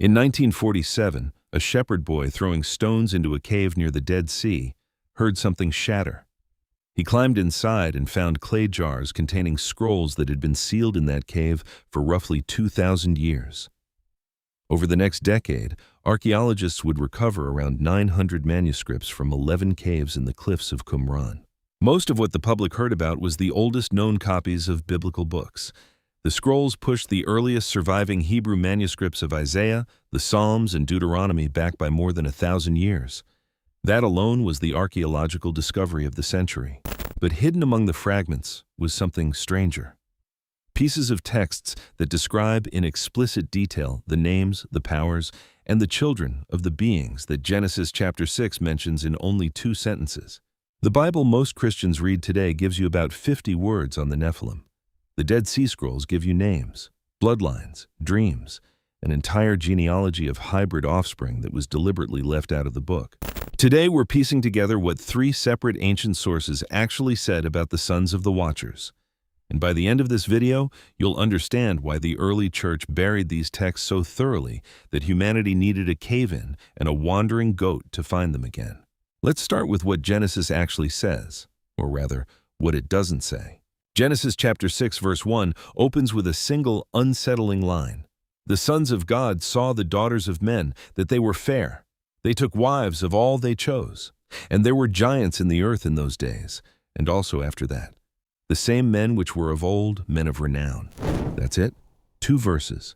In 1947, a shepherd boy throwing stones into a cave near the Dead Sea heard something shatter. He climbed inside and found clay jars containing scrolls that had been sealed in that cave for roughly 2,000 years. Over the next decade, archaeologists would recover around 900 manuscripts from 11 caves in the cliffs of Qumran. Most of what the public heard about was the oldest known copies of biblical books. The scrolls pushed the earliest surviving Hebrew manuscripts of Isaiah, the Psalms, and Deuteronomy back by more than 1,000 years. That alone was the archaeological discovery of the century. But hidden among the fragments was something stranger. Pieces of texts that describe in explicit detail the names, the powers, and the children of the beings that Genesis chapter 6 mentions in only 2 sentences. The Bible most Christians read today gives you about 50 words on the Nephilim. The Dead Sea Scrolls give you names, bloodlines, dreams, an entire genealogy of hybrid offspring that was deliberately left out of the book. Today we're piecing together what 3 separate ancient sources actually said about the sons of the Watchers. And by the end of this video, you'll understand why the early church buried these texts so thoroughly that humanity needed a cave-in and a wandering goat to find them again. Let's start with what Genesis actually says, or rather, what it doesn't say. Genesis chapter 6 verse 1 opens with a single unsettling line. The sons of God saw the daughters of men, that they were fair. They took wives of all they chose. And there were giants in the earth in those days, and also after that. The same men which were of old, men of renown. That's it. 2 verses.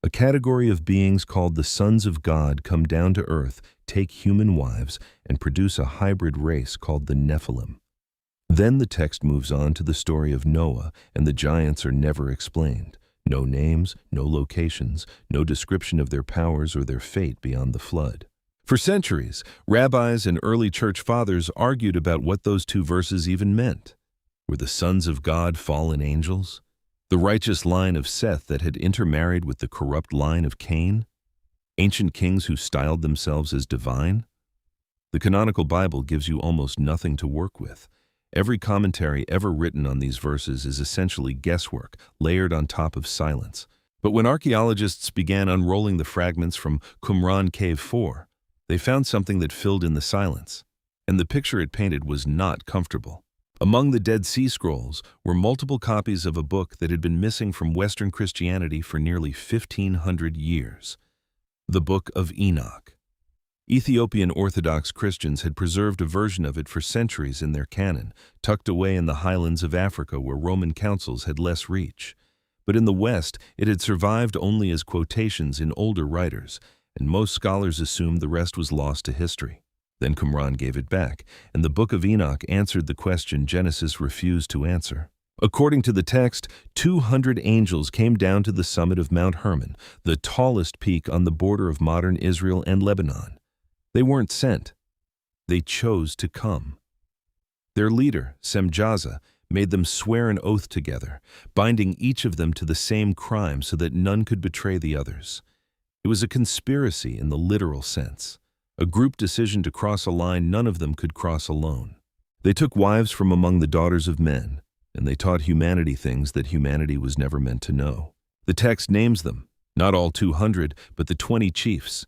A category of beings called the sons of God come down to earth, take human wives, and produce a hybrid race called the Nephilim. Then the text moves on to the story of Noah, and the giants are never explained. No names, no locations, no description of their powers or their fate beyond the flood. For centuries, rabbis and early church fathers argued about what those 2 verses even meant. Were the sons of God fallen angels? The righteous line of Seth that had intermarried with the corrupt line of Cain? Ancient kings who styled themselves as divine? The canonical Bible gives you almost nothing to work with. Every commentary ever written on these verses is essentially guesswork, layered on top of silence. But when archaeologists began unrolling the fragments from Qumran Cave 4, they found something that filled in the silence. And the picture it painted was not comfortable. Among the Dead Sea Scrolls were multiple copies of a book that had been missing from Western Christianity for nearly 1,500 years. The Book of Enoch. Ethiopian Orthodox Christians had preserved a version of it for centuries in their canon, tucked away in the highlands of Africa where Roman councils had less reach. But in the West, it had survived only as quotations in older writers, and most scholars assumed the rest was lost to history. Then Qumran gave it back, and the Book of Enoch answered the question Genesis refused to answer. According to the text, 200 angels came down to the summit of Mount Hermon, the tallest peak on the border of modern Israel and Lebanon. They weren't sent. They chose to come. Their leader, Semjaza, made them swear an oath together, binding each of them to the same crime so that none could betray the others. It was a conspiracy in the literal sense, a group decision to cross a line none of them could cross alone. They took wives from among the daughters of men, and they taught humanity things that humanity was never meant to know. The text names them, not all 200, but the 20 chiefs.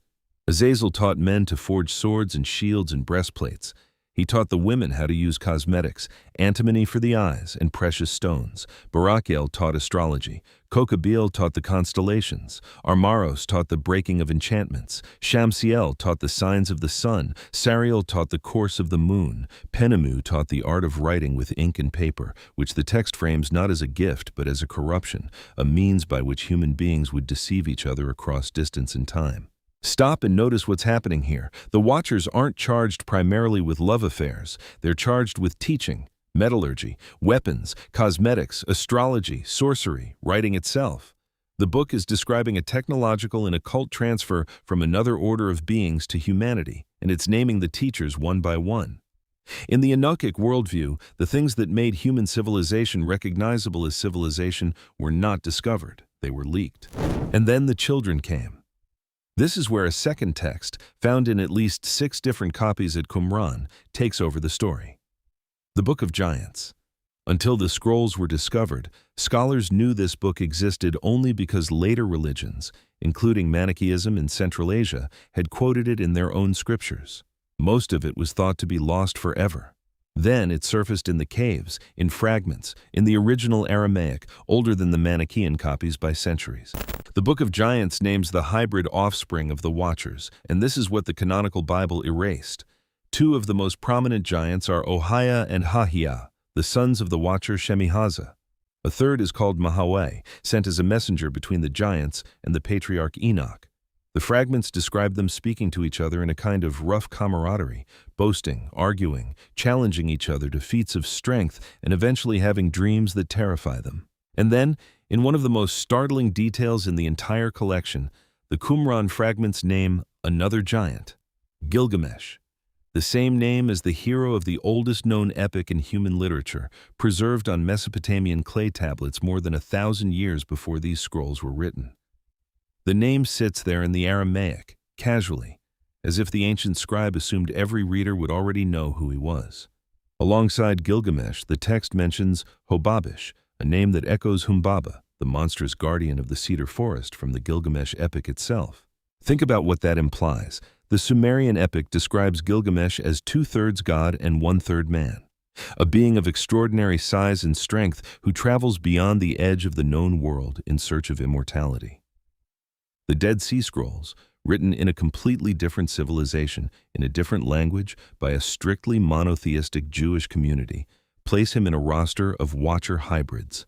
Azazel taught men to forge swords and shields and breastplates. He taught the women how to use cosmetics, antimony for the eyes, and precious stones. Barachiel taught astrology. Kokabeel taught the constellations. Armaros taught the breaking of enchantments. Shamsiel taught the signs of the sun. Sariel taught the course of the moon. Penemu taught the art of writing with ink and paper, which the text frames not as a gift but as a corruption, a means by which human beings would deceive each other across distance and time. Stop and notice what's happening here. The Watchers aren't charged primarily with love affairs. They're charged with teaching, metallurgy, weapons, cosmetics, astrology, sorcery, writing itself. The book is describing a technological and occult transfer from another order of beings to humanity, and it's naming the teachers one by one. In the Enochic worldview, the things that made human civilization recognizable as civilization were not discovered. They were leaked. And then the children came. This is where a second text, found in at least 6 different copies at Qumran, takes over the story. The Book of Giants. Until the scrolls were discovered, scholars knew this book existed only because later religions, including Manichaeism in Central Asia, had quoted it in their own scriptures. Most of it was thought to be lost forever. Then it surfaced in the caves, in fragments, in the original Aramaic, older than the Manichaean copies by centuries. The Book of Giants names the hybrid offspring of the Watchers, and this is what the canonical Bible erased. Two of the most prominent giants are Ohiah and Hahiah, the sons of the Watcher Shemihaza. A third is called Mahaweh, sent as a messenger between the giants and the patriarch Enoch. The fragments describe them speaking to each other in a kind of rough camaraderie, boasting, arguing, challenging each other to feats of strength, and eventually having dreams that terrify them. And then, in one of the most startling details in the entire collection, the Qumran fragments name another giant, Gilgamesh, the same name as the hero of the oldest known epic in human literature, preserved on Mesopotamian clay tablets more than 1,000 years before these scrolls were written. The name sits there in the Aramaic, casually, as if the ancient scribe assumed every reader would already know who he was. Alongside Gilgamesh, the text mentions Hobabish, a name that echoes Humbaba, the monstrous guardian of the cedar forest from the Gilgamesh epic itself. Think about what that implies. The Sumerian epic describes Gilgamesh as 2/3 god and 1/3 man, a being of extraordinary size and strength who travels beyond the edge of the known world in search of immortality. The Dead Sea Scrolls, written in a completely different civilization, in a different language, by a strictly monotheistic Jewish community, place him in a roster of Watcher hybrids.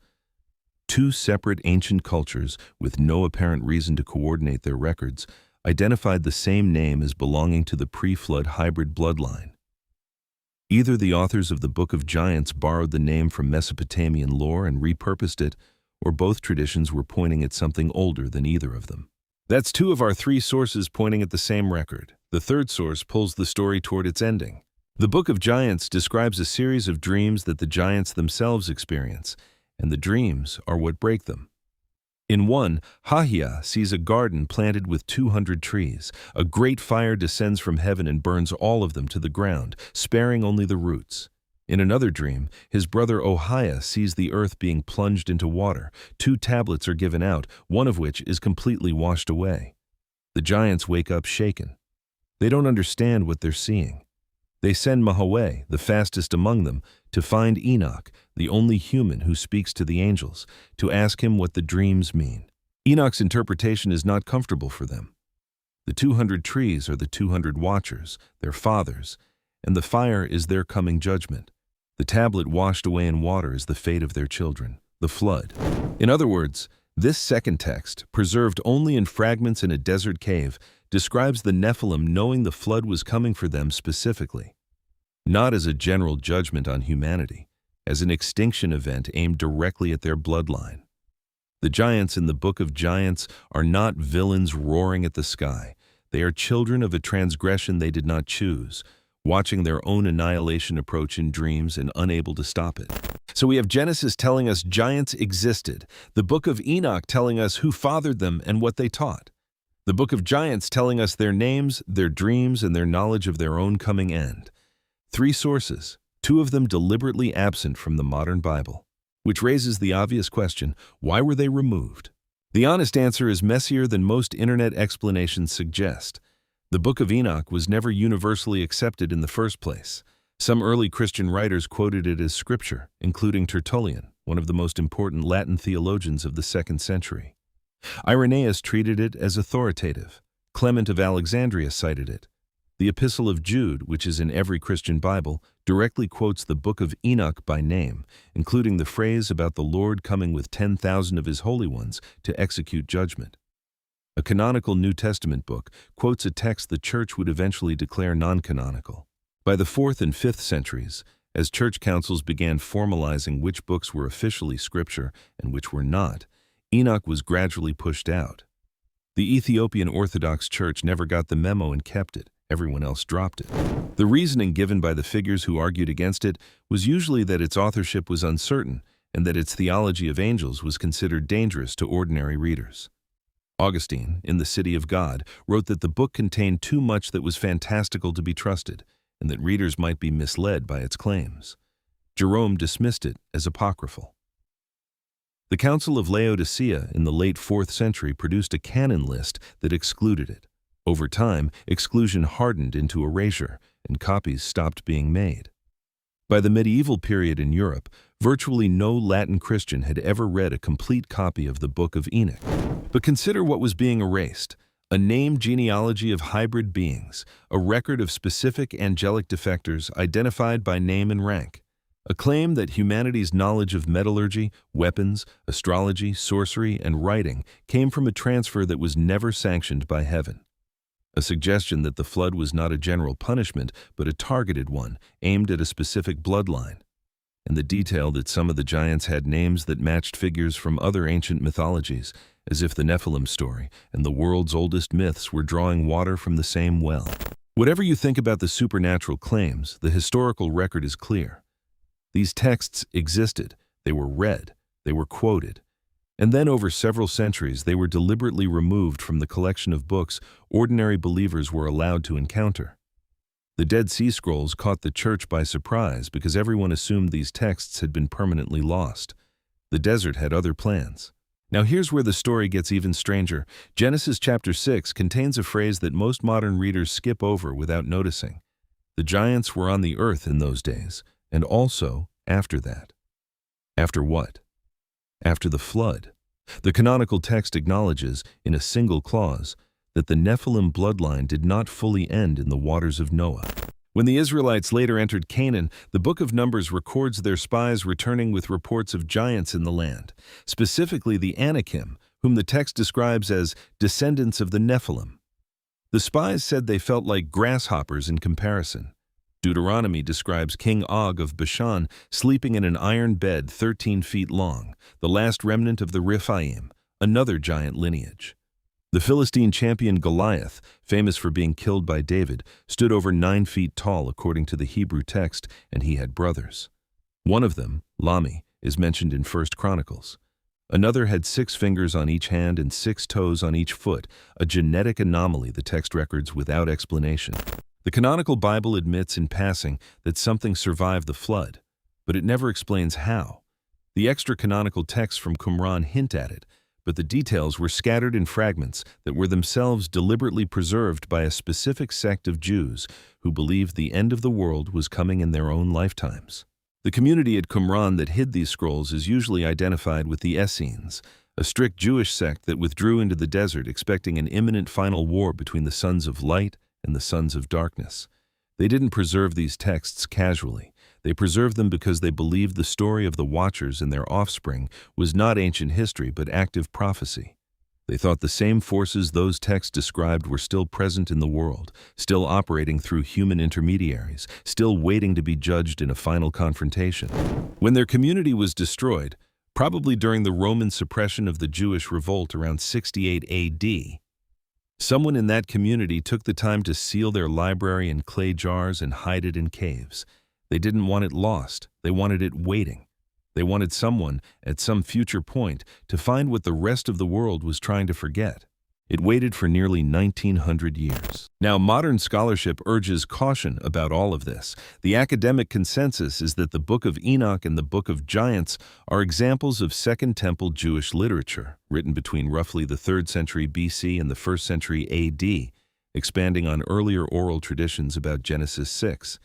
Two separate ancient cultures, with no apparent reason to coordinate their records, identified the same name as belonging to the pre-flood hybrid bloodline. Either the authors of the Book of Giants borrowed the name from Mesopotamian lore and repurposed it, or both traditions were pointing at something older than either of them. That's two of our three sources pointing at the same record. The third source pulls the story toward its ending. The Book of Giants describes a series of dreams that the giants themselves experience, and the dreams are what break them. In one, Hahiah sees a garden planted with 200 trees. A great fire descends from heaven and burns all of them to the ground, sparing only the roots. In another dream, his brother Ohiah sees the earth being plunged into water. 2 tablets are given out, one of which is completely washed away. The giants wake up shaken. They don't understand what they're seeing. They send Mahaweh, the fastest among them, to find Enoch, the only human who speaks to the angels, to ask him what the dreams mean. Enoch's interpretation is not comfortable for them. The 200 trees are the 200 watchers, their fathers, and the fire is their coming judgment. The tablet washed away in water is the fate of their children, the flood. In other words, this second text, preserved only in fragments in a desert cave, describes the Nephilim knowing the flood was coming for them specifically, not as a general judgment on humanity, as an extinction event aimed directly at their bloodline. The giants in the Book of Giants are not villains roaring at the sky. They are children of a transgression they did not choose, watching their own annihilation approach in dreams and unable to stop it. So we have Genesis telling us giants existed, the Book of Enoch telling us who fathered them and what they taught, the Book of Giants telling us their names, their dreams, and their knowledge of their own coming end. 3 sources, 2 of them deliberately absent from the modern Bible, which raises the obvious question, why were they removed? The honest answer is messier than most internet explanations suggest. The Book of Enoch was never universally accepted in the first place. Some early Christian writers quoted it as scripture, including Tertullian, one of the most important Latin theologians of the 2nd century. Irenaeus treated it as authoritative. Clement of Alexandria cited it. The Epistle of Jude, which is in every Christian Bible, directly quotes the Book of Enoch by name, including the phrase about the Lord coming with 10,000 of his holy ones to execute judgment. A canonical New Testament book quotes a text the Church would eventually declare non-canonical. By the 4th and 5th centuries, as church councils began formalizing which books were officially scripture and which were not, Enoch was gradually pushed out. The Ethiopian Orthodox Church never got the memo and kept it. Everyone else dropped it. The reasoning given by the figures who argued against it was usually that its authorship was uncertain and that its theology of angels was considered dangerous to ordinary readers. Augustine, in The City of God, wrote that the book contained too much that was fantastical to be trusted, and that readers might be misled by its claims. Jerome dismissed it as apocryphal. The Council of Laodicea in the late 4th century produced a canon list that excluded it. Over time, exclusion hardened into erasure, and copies stopped being made. By the medieval period in Europe, virtually no Latin Christian had ever read a complete copy of the Book of Enoch. But consider what was being erased: a named genealogy of hybrid beings, a record of specific angelic defectors identified by name and rank, a claim that humanity's knowledge of metallurgy, weapons, astrology, sorcery, and writing came from a transfer that was never sanctioned by heaven. A suggestion that the flood was not a general punishment, but a targeted one, aimed at a specific bloodline. And the detail that some of the giants had names that matched figures from other ancient mythologies, as if the Nephilim story and the world's oldest myths were drawing water from the same well. Whatever you think about the supernatural claims, the historical record is clear. These texts existed, they were read, they were quoted, and then over several centuries they were deliberately removed from the collection of books ordinary believers were allowed to encounter. The Dead Sea Scrolls caught the church by surprise because everyone assumed these texts had been permanently lost. The desert had other plans. Now here's where the story gets even stranger. Genesis chapter 6 contains a phrase that most modern readers skip over without noticing. The giants were on the earth in those days, and also after that. After what? After the flood. The canonical text acknowledges, in a single clause, that the Nephilim bloodline did not fully end in the waters of Noah. When the Israelites later entered Canaan, the Book of Numbers records their spies returning with reports of giants in the land, specifically the Anakim, whom the text describes as descendants of the Nephilim. The spies said they felt like grasshoppers in comparison. Deuteronomy describes King Og of Bashan sleeping in an iron bed 13 feet long, the last remnant of the Rephaim, another giant lineage. The Philistine champion Goliath, famous for being killed by David, stood over 9 feet tall according to the Hebrew text, and he had brothers. One of them, Lami, is mentioned in 1 Chronicles. Another had 6 fingers on each hand and 6 toes on each foot, a genetic anomaly the text records without explanation. The canonical Bible admits in passing that something survived the flood, but it never explains how. The extra-canonical texts from Qumran hint at it, but the details were scattered in fragments that were themselves deliberately preserved by a specific sect of Jews who believed the end of the world was coming in their own lifetimes. The community at Qumran that hid these scrolls is usually identified with the Essenes, a strict Jewish sect that withdrew into the desert expecting an imminent final war between the sons of light and the sons of darkness. They didn't preserve these texts casually. They preserved them because they believed the story of the Watchers and their offspring was not ancient history but active prophecy. They thought the same forces those texts described were still present in the world, still operating through human intermediaries, still waiting to be judged in a final confrontation. When their community was destroyed, probably during the Roman suppression of the Jewish revolt around 68 AD, someone in that community took the time to seal their library in clay jars and hide it in caves. They didn't want it lost. They wanted it waiting. They wanted someone, at some future point, to find what the rest of the world was trying to forget. It waited for nearly 1900 years. Now, modern scholarship urges caution about all of this. The academic consensus is that the Book of Enoch and the Book of Giants are examples of Second Temple Jewish literature, written between roughly the 3rd century BC and the 1st century AD, expanding on earlier oral traditions about Genesis 6.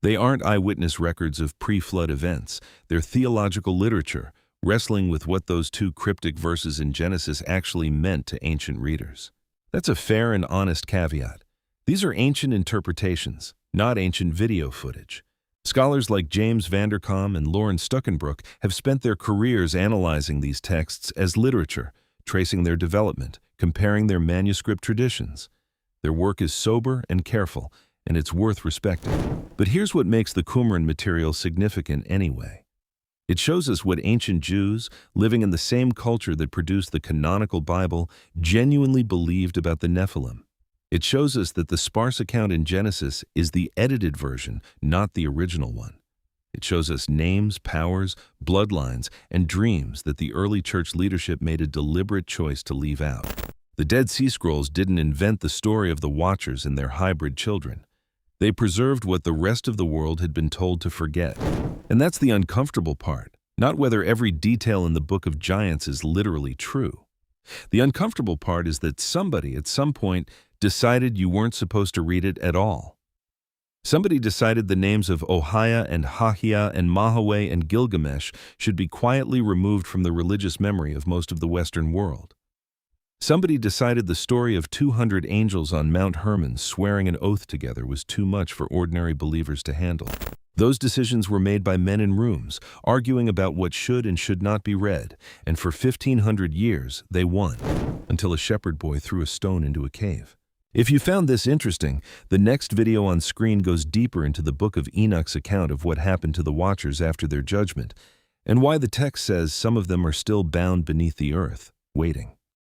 They aren't eyewitness records of pre-flood events. They're theological literature, wrestling with what those 2 cryptic verses in Genesis actually meant to ancient readers. That's a fair and honest caveat. These are ancient interpretations, not ancient video footage. Scholars like James Vanderkam and Lauren Stuckenbrook have spent their careers analyzing these texts as literature, tracing their development, comparing their manuscript traditions. Their work is sober and careful, and it's worth respecting. But here's what makes the Qumran material significant anyway. It shows us what ancient Jews, living in the same culture that produced the canonical Bible, genuinely believed about the Nephilim. It shows us that the sparse account in Genesis is the edited version, not the original one. It shows us names, powers, bloodlines, and dreams that the early church leadership made a deliberate choice to leave out. The Dead Sea Scrolls didn't invent the story of the Watchers and their hybrid children. They preserved what the rest of the world had been told to forget. And that's the uncomfortable part, not whether every detail in the Book of Giants is literally true. The uncomfortable part is that somebody at some point decided you weren't supposed to read it at all. Somebody decided the names of Ohia and Hahia and Mahaway and Gilgamesh should be quietly removed from the religious memory of most of the Western world. Somebody decided the story of 200 angels on Mount Hermon swearing an oath together was too much for ordinary believers to handle. Those decisions were made by men in rooms, arguing about what should and should not be read, and for 1,500 years they won, until a shepherd boy threw a stone into a cave. If you found this interesting, the next video on screen goes deeper into the Book of Enoch's account of what happened to the Watchers after their judgment, and why the text says some of them are still bound beneath the earth, waiting.